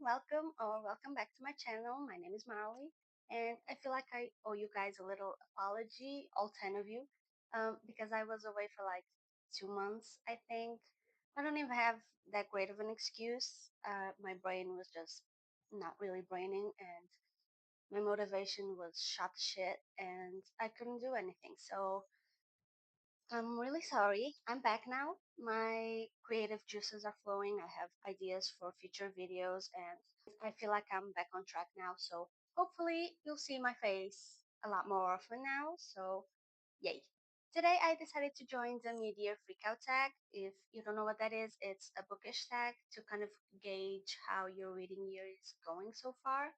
welcome back to my channel. My name is Marley, and I feel like I owe you guys a little apology, all 10 of you, because I was away for like 2 months, I think. I don't even have that great of an excuse. My brain was just not really braining, and my motivation was shot to shit, and I couldn't do anything. So I'm really sorry. I'm back now. My creative juices are flowing. I have ideas for future videos and I feel like I'm back on track now. So hopefully you'll see my face a lot more often now. So yay. Today I decided to join the MIDYEAR Freakout Tag. If you don't know what that is, it's a bookish tag to kind of gauge how your reading year is going so far.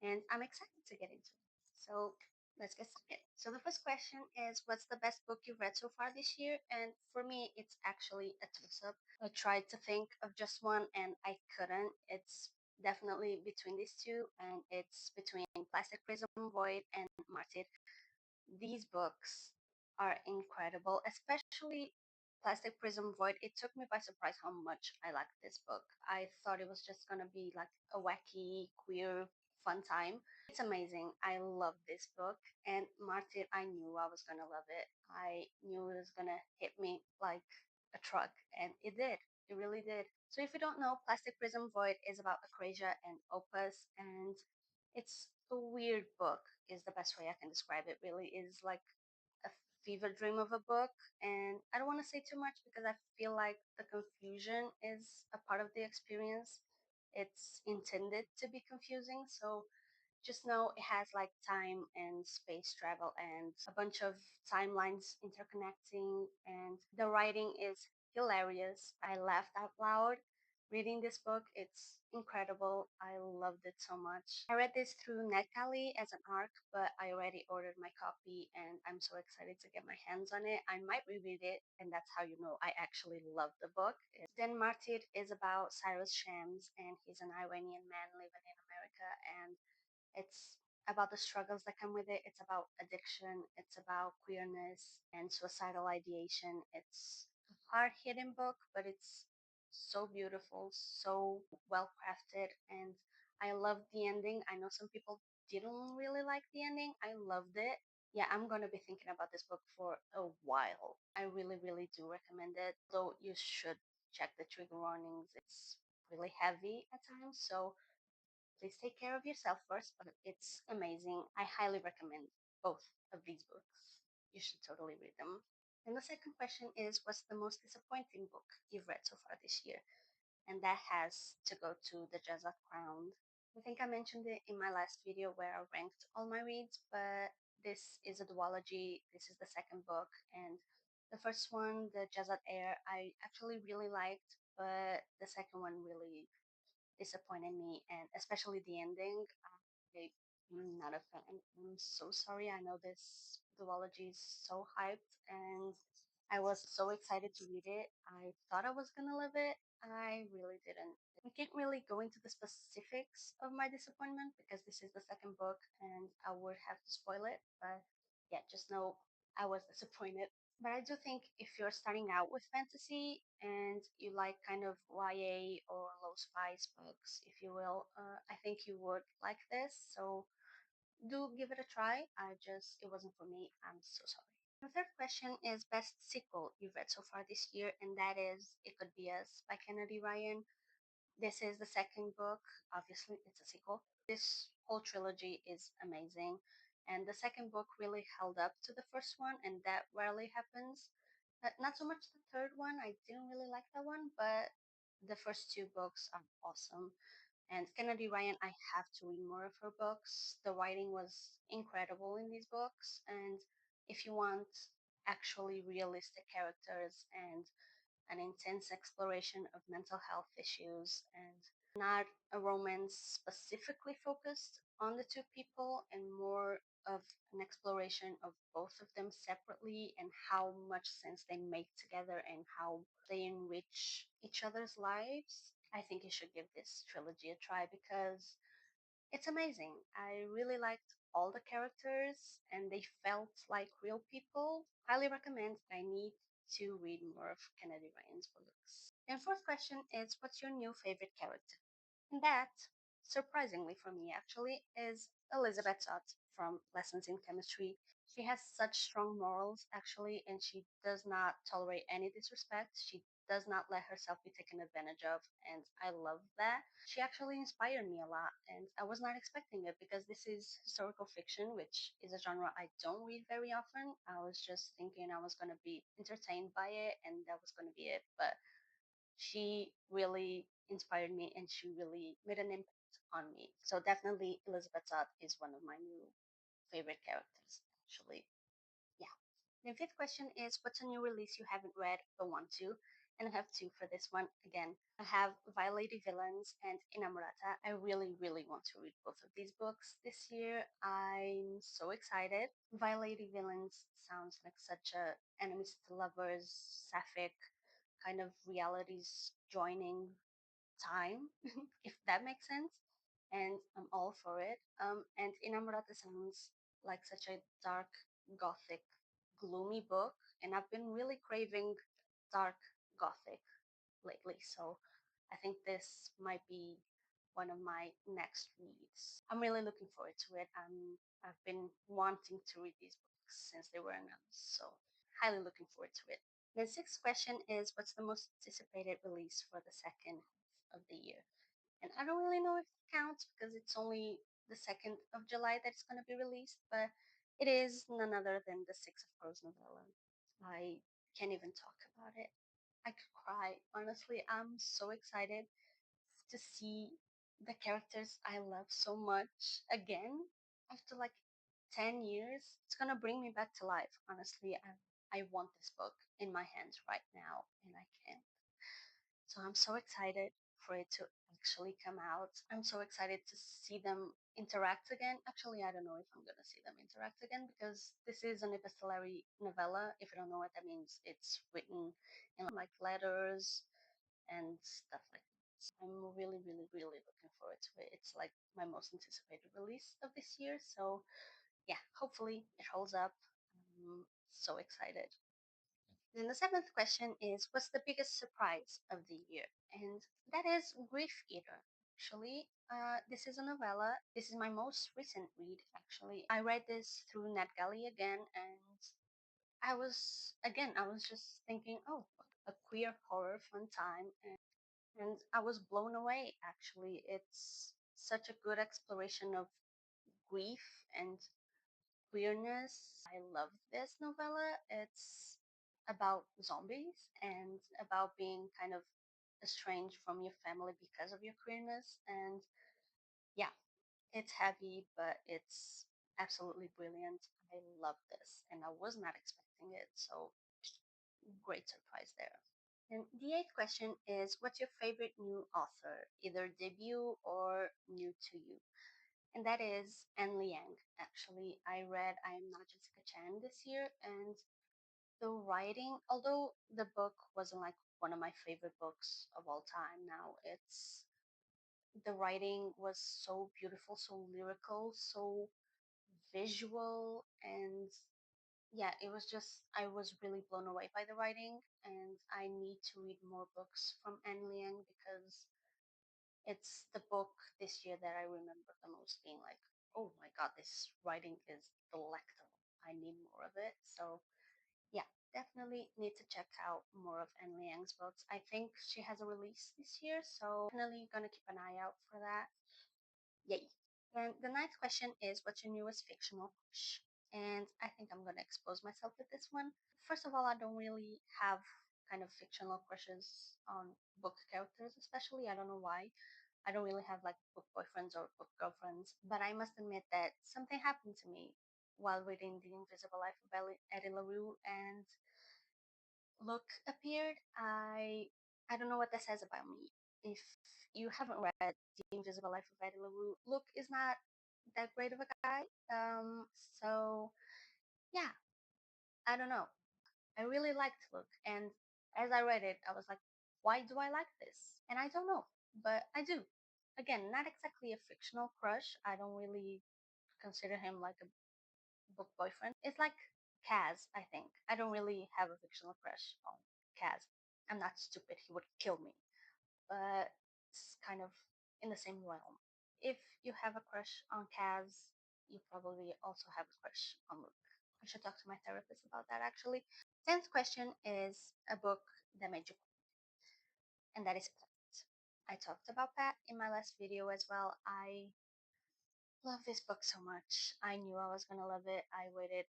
And I'm excited to get into it. So let's get started. So the first question is, what's the best book you've read so far this year? And for me, it's actually a toss-up. I tried to think of just one and I couldn't. It's definitely between these two, and it's between Plastic Prism Void and Martyr. These books are incredible, especially Plastic Prism Void. It took me by surprise how much I liked this book. I thought it was just gonna be like a wacky, queer, fun time. It's amazing. I love this book. And Martyr, I knew I was gonna love it. I knew it was gonna hit me like a truck, and it did. It really did. So if you don't know, Plastic Prism Void is about Acrasia and Opus, and it's a weird book is the best way I can describe it. Really is like a fever dream of a book, and I don't want to say too much because I feel like the confusion is a part of the experience. It's intended to be confusing, so just know it has like time and space travel and a bunch of timelines interconnecting, and the writing is hilarious. I laughed out loud reading this book. It's incredible. I loved it so much. I read this through NetGalley as an ARC, but I already ordered my copy and I'm so excited to get my hands on it. I might reread it, and that's how you know I actually love the book. Then Martyr is about Cyrus Shams, and he's an Iranian man living in America, and it's about the struggles that come with it. It's about addiction. It's about queerness and suicidal ideation. It's a hard hitting book, but it's so beautiful, so well crafted, and I loved the ending. I know some people didn't really like the ending. I loved it. Yeah, I'm gonna be thinking about this book for a while. I really, really do recommend it. Though you should check the trigger warnings. It's really heavy at times, so please take care of yourself first, but it's amazing. I highly recommend both of these books. You should totally read them. And the second question is, what's the most disappointing book you've read so far this year? And that has to go to The Jazat Crown. I think I mentioned it in my last video where I ranked all my reads, but this is a duology. This is the second book, and the first one, The Jazat Air, I actually really liked, but the second one really disappointed me, and especially the ending. I'm not a fan. I'm so sorry. I know this duology is so hyped, and I was so excited to read it. I thought I was gonna love it. I really didn't. I can't really go into the specifics of my disappointment because this is the second book, and I would have to spoil it. But yeah, just know I was disappointed. But I do think if you're starting out with fantasy and you like kind of YA or low spice books, if you will, I think you would like this. So do give it a try. It wasn't for me. I'm so sorry. The third question is best sequel you've read so far this year, and that is It Could Be Us by Kennedy Ryan. This is the second book. Obviously, it's a sequel. This whole trilogy is amazing. And the second book really held up to the first one, and that rarely happens. Not so much the third one. I didn't really like that one, but the first two books are awesome. And Kennedy Ryan, I have to read more of her books. The writing was incredible in these books. And if you want actually realistic characters and an intense exploration of mental health issues and not a romance specifically focused on the two people and more of an exploration of both of them separately and how much sense they make together and how they enrich each other's lives. I think you should give this trilogy a try because it's amazing. I really liked all the characters and they felt like real people. Highly recommend. I need to read more of Kennedy Ryan's books. And fourth question is, what's your new favorite character? And that surprisingly for me actually, is Elizabeth Todd from Lessons in Chemistry. She has such strong morals actually, and she does not tolerate any disrespect. She does not let herself be taken advantage of, and I love that. She actually inspired me a lot, and I was not expecting it because this is historical fiction, which is a genre I don't read very often. I was just thinking I was going to be entertained by it, and that was going to be it. But she really inspired me, and she really made an impact on me. So definitely, Elizabeth Todd is one of my new favorite characters, actually. Yeah. The fifth question is, what's a new release you haven't read but want to? And I have two for this one. Again, I have Violated Villains and Inamorata. I really, really want to read both of these books this year. I'm so excited. Violated Villains sounds like such a enemies to lovers, sapphic kind of realities joining time, if that makes sense. And I'm all for it. And Inamorata sounds like such a dark, gothic, gloomy book, and I've been really craving dark gothic lately. So I think this might be one of my next reads. I'm really looking forward to it. I've been wanting to read these books since they were announced, so highly looking forward to it. The sixth question is, what's the most anticipated release for the second half of the year? And I don't really know if it counts because it's only the 2nd of July that it's going to be released, but it is none other than the Six of Crows novella. I can't even talk about it. I could cry. Honestly, I'm so excited to see the characters I love so much again after like 10 years. It's gonna bring me back to life. Honestly, I want this book in my hands right now, and I can't. So I'm so excited for it to actually come out. I'm so excited to see them interact again. Actually, I don't know if I'm gonna see them interact again because this is an epistolary novella. If you don't know what that means, it's written in like letters and stuff like that. So I'm really, really, really looking forward to it. It's like my most anticipated release of this year. So yeah, hopefully it holds up. I'm so excited. Then the seventh question is, what's the biggest surprise of the year? And that is Grief Eater. Actually, this is a novella. This is my most recent read. Actually, I read this through NetGalley again, and I was just thinking, oh, a queer horror fun time, and I was blown away. Actually, it's such a good exploration of grief and queerness. I love this novella. It's about zombies and about being kind of estranged from your family because of your queerness. And yeah, it's heavy, but it's absolutely brilliant. I love this, and I was not expecting it. So great surprise there. And the eighth question is, what's your favorite new author, either debut or new to you? And that is Anne Liang. Actually, I read I Am Not Jessica Chan this year, and the writing, although the book wasn't like one of my favorite books of all time now, it's the writing was so beautiful, so lyrical, so visual, and yeah, it was just, I was really blown away by the writing, and I need to read more books from Anne Liang because it's the book this year that I remember the most being like, oh my god, this writing is delectable. I need more of it. So yeah, definitely need to check out more of Anne Liang's books. I think she has a release this year, so definitely gonna keep an eye out for that. Yay. And the ninth question is, what's your newest fictional crush? And I think I'm gonna expose myself with this one. First of all, I don't really have kind of fictional crushes on book characters, especially. I don't know why. I don't really have like book boyfriends or book girlfriends, but I must admit that something happened to me while reading The Invisible Life of Eddie LaRue, and Look appeared. I don't know what that says about me. If you haven't read The Invisible Life of Eddie LaRue, Look is not that great of a guy. So yeah, I don't know. I really liked Look, and as I read it, I was like, why do I like this? And I don't know, but I do. Again, not exactly a fictional crush. I don't really consider him like a book boyfriend. It's like Kaz, I think. I don't really have a fictional crush on Kaz. I'm not stupid. He would kill me. But it's kind of in the same realm. if you have a crush on Kaz, you probably also have a crush on Luke. I should talk to my therapist about that actually. 10th question is a book that made you cry, and that is Pet. I talked about Pet in my last video as well. I love this book so much. I knew I was gonna love it. I waited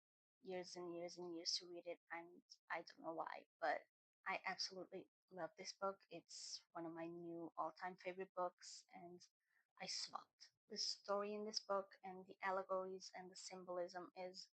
years and years and years to read it, and I don't know why, but I absolutely love this book. It's one of my new all-time favorite books, and I sobbed. The story in this book and the allegories and the symbolism is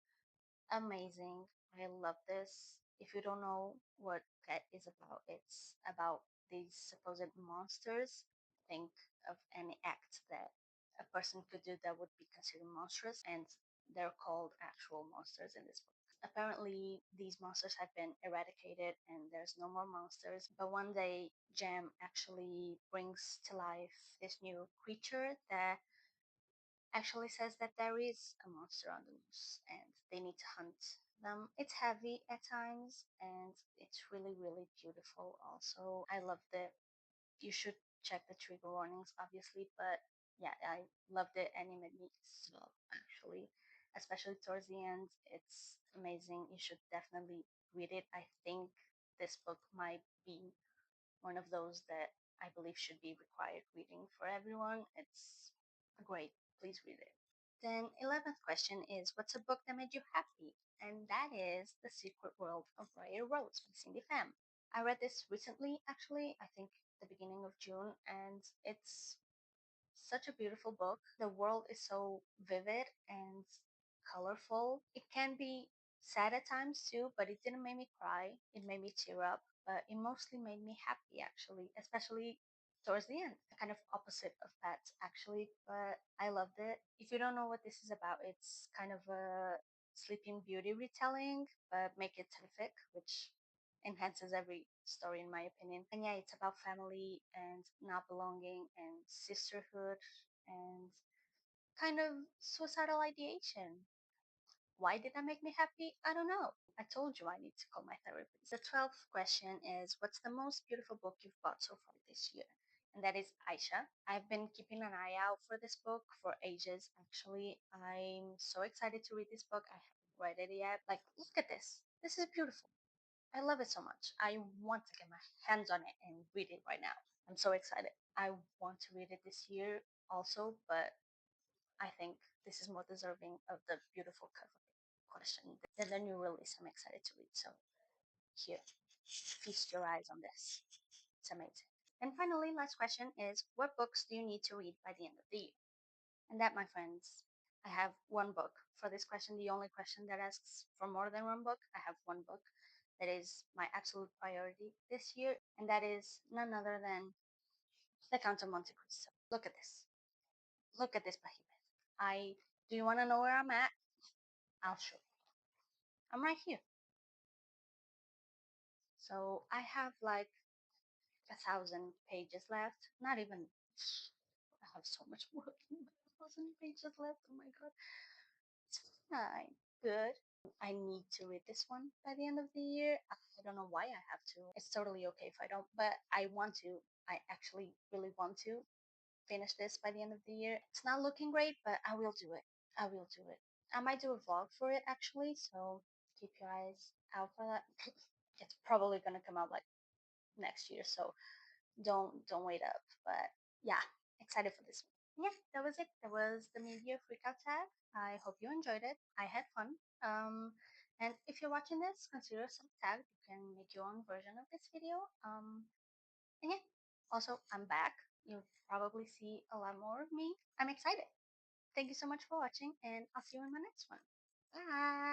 amazing. I love this. If you don't know what Pet is about, it's about these supposed monsters. Think of any act that a person could do that would be considered monstrous, and they're called actual monsters in this book. Apparently, these monsters have been eradicated and there's no more monsters. But one day, Jam actually brings to life this new creature that actually says that there is a monster on the loose and they need to hunt them. It's heavy at times and it's really, really beautiful also. I loved it. You should check the trigger warnings, obviously, but yeah, I loved it and it made me sob actually, especially towards the end. It's amazing. You should definitely read it. I think this book might be one of those that I believe should be required reading for everyone. It's great. Please read it. Then 11th question is, what's a book that made you happy? And that is The Secret World of Briar Rose by Cindy Pham. I read this recently, actually, I think the beginning of June, and it's such a beautiful book. The world is so vivid and colorful. It can be sad at times too, but it didn't make me cry. It made me tear up, but it mostly made me happy actually, especially towards the end. The kind of opposite of that actually, but I loved it. If you don't know what this is about, it's kind of a Sleeping Beauty retelling, but make it terrific, which enhances every story in my opinion. And yeah, it's about family and not belonging and sisterhood and kind of suicidal ideation. Why did that make me happy? I don't know. I told you I need to call my therapist. The 12th question is, what's the most beautiful book you've bought so far this year? And that is Aisha. I've been keeping an eye out for this book for ages, actually. I'm so excited to read this book. I haven't read it yet. Like, look at this. This is beautiful. I love it so much. I want to get my hands on it and read it right now. I'm so excited. I want to read it this year also, but I think this is more deserving of the beautiful cover question than the new release I'm excited to read. So here, feast your eyes on this. It's amazing. And finally, last question is, what books do you need to read by the end of the year? And that, my friends, I have one book. For this question, the only question that asks for more than one book, I have one book that is my absolute priority this year, and that is none other than The Count of Monte Cristo. Look at this. Look at this behemoth. Do you want to know where I'm at? I'll show you. I'm right here. So I have like 1,000 pages left. Not even. I have so much more than 1,000 pages left. Oh my god. It's fine. Good. I need to read this one by the end of the year. I don't know why I have to. It's totally okay if I don't, but I want to. I actually really want to finish this by the end of the year. It's not looking great, but I will do it. I will do it. I might do a vlog for it actually, so keep your eyes out for that. It's probably gonna come out like next year, so don't wait up. But yeah, excited for this one. Yeah, that was it. That was the mid-year freakout tag. I hope you enjoyed it. I had fun. And if you're watching this, consider yourself tagged. You can make your own version of this video. And yeah, also I'm back. You'll probably see a lot more of me. I'm excited. Thank you so much for watching, and I'll see you in my next one. Bye.